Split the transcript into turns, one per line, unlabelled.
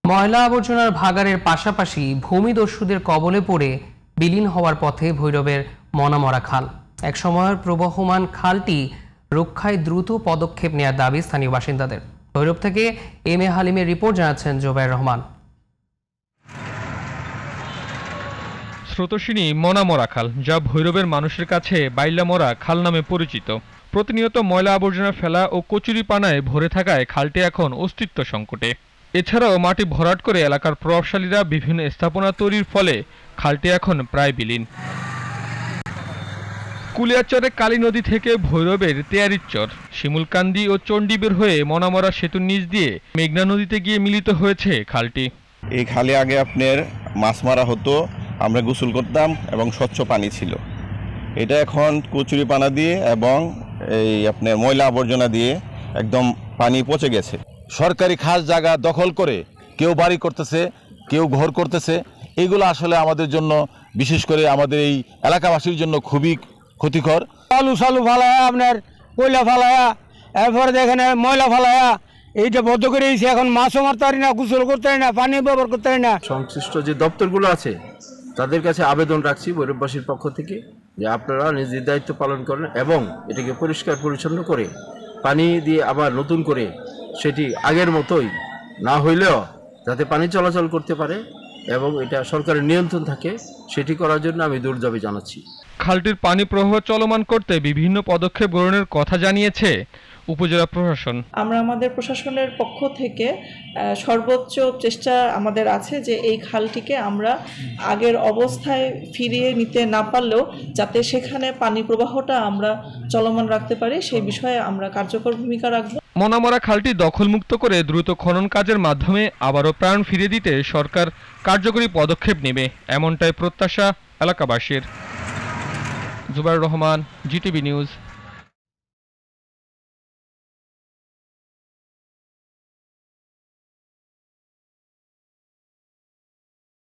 ময়লা আবর্জনার ভাগাড়ের পাশাপাশি ভূমিদস্যুদের কবলে পড়ে বিলীন হওয়ার পথে ভৈরবের মনামরা খাল। এক সময়ের প্রবহমান খালটি রক্ষায় দ্রুত পদক্ষেপ নেওয়ার দাবি স্থানীয় বাসিন্দাদের। ভৈরব থেকে এম এ হালিমের রিপোর্ট জানাচ্ছেন জোবায়ের রহমান।
স্রোতস্বিনী মনামরা খাল, যা ভৈরবের মানুষের কাছে বাইলামরা খাল নামে পরিচিত। প্রতিনিয়ত ময়লা আবর্জনা ফেলা ও কচুরিপানায় ভরে থাকায় খালটি এখন অস্তিত্ব সংকটে। এছাড়াও মাটি ভরাট করে এলাকার প্রভাবশালীরা বিভিন্ন স্থাপনা তৈরির ফলে খালটি এখন প্রায় বিলীন। কুলিয়াচরে কালী নদী থেকে ভৈরবের তেয়ারিচর, শিমুলকান্দি ও চণ্ডীবের হয়ে মনামরা সেতুর নিচ দিয়ে মেঘনা নদীতে গিয়ে মিলিত হয়েছে খালটি।
এই খালে আগে আপনার মাছ মারা হতো, আমরা গোসল করতাম এবং স্বচ্ছ পানি ছিল। এটা এখন কচুরি পানা দিয়ে এবং এই আপনার ময়লা আবর্জনা দিয়ে একদম পানি পচে গেছে।
সরকারি খাস জায়গা দখল করে কেউ বাড়ি করতেছে, কেউ ঘর করতেছে। এইগুলো আসলে আমাদের জন্য, বিশেষ করে আমাদের এই এলাকাবাসীর জন্য খুবই ক্ষতিকর।
আলু সালু ফালায়া, আপনার কয়লা ফালায়া, এরপরে দেখেন ময়লা ফালায়া, এইটা বদ্ধ করে দিয়েছে। এখন মাছও মারতে পারি না, গোসল করতে পারি না, পানি ব্যবহার করতে পারি না।
সংশ্লিষ্ট যে দপ্তরগুলো আছে তাদের কাছে আবেদন রাখছি ভৈরববাসীর পক্ষ থেকে যে আপনারা নিজের দায়িত্ব পালন করেন এবং এটাকে পরিষ্কার পরিচ্ছন্ন করে পানি দিয়ে আবার নতুন করে সেটি আগের মতোই না হইলেও যাতে পানি চলাচল করতে পারে এবং এটা সরকারের নিয়ন্ত্রণ থাকে, সেটি করার জন্য আমি জোর দাবি জানাচ্ছি।
খালটির পানি প্রবাহ চলমান করতে বিভিন্ন পদক্ষেপ গ্রহণের কথা জানিয়েছে উপজেলা প্রশাসন।
আমরা আমাদের প্রশাসনের পক্ষ থেকে সর্বোচ্চ চেষ্টা আমাদের আছে যে এই খালটিকে আমরা আগের অবস্থায় ফিরিয়ে নিতে না পারলেও যাতে সেখানে পানি প্রবাহটা আমরা চলমান রাখতে পারি, সেই বিষয়ে আমরা কার্যকর ভূমিকা রাখব।
মনামরা খালটি দখলমুক্ত করে দ্রুত খনন কাজের মাধ্যমে আবারও প্রাণ ফিরিয়ে দিতে সরকার কার্যকরী পদক্ষেপ নেবে, এমনটাই প্রত্যাশা এলাকাবাসীর। Zobayer Rahman, GTV news.